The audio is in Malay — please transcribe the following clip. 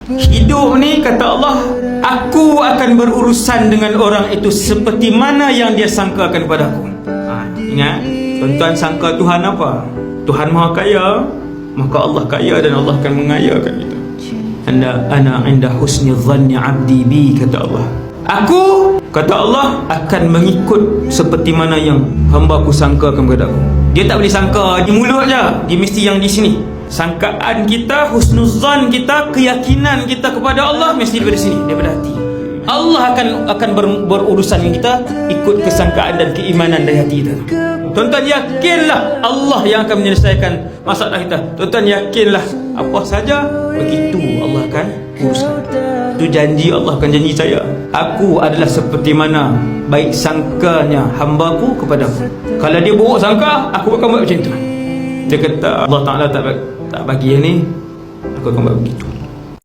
Hidup ni, kata Allah, aku akan berurusan dengan orang itu seperti mana yang dia sangkakan kepada aku. Ingat, tuan-tuan sangka Tuhan apa? Tuhan Maha Kaya, maka Allah kaya dan Allah akan mengayakan kita. Ana inda husni dhanni abdi bi, kata Allah. Aku, kata Allah, akan mengikut seperti mana yang hamba-Ku sangkakan kepada aku. Dia tak boleh sangka di mulut je, dia mesti yang di sini. Sangkaan kita, husnuzan kita, keyakinan kita kepada Allah mesti daripada sini, daripada hati. Allah akan berurusan dengan kita ikut kesangkaan dan keimanan dari hati kita. Tuan-tuan yakinlah Allah yang akan menyelesaikan masalah kita. Tuan-tuan yakinlah apa saja begitu Allah akan uruskan. Itu janji Allah, bukan janji saya. Aku adalah seperti mana baik sangkanya hamba-Ku kepada aku. Kalau dia buruk sangka, aku akan buat macam tu. Dia kata Allah Ta'ala tak bagi yang ni, aku akan buat begitu.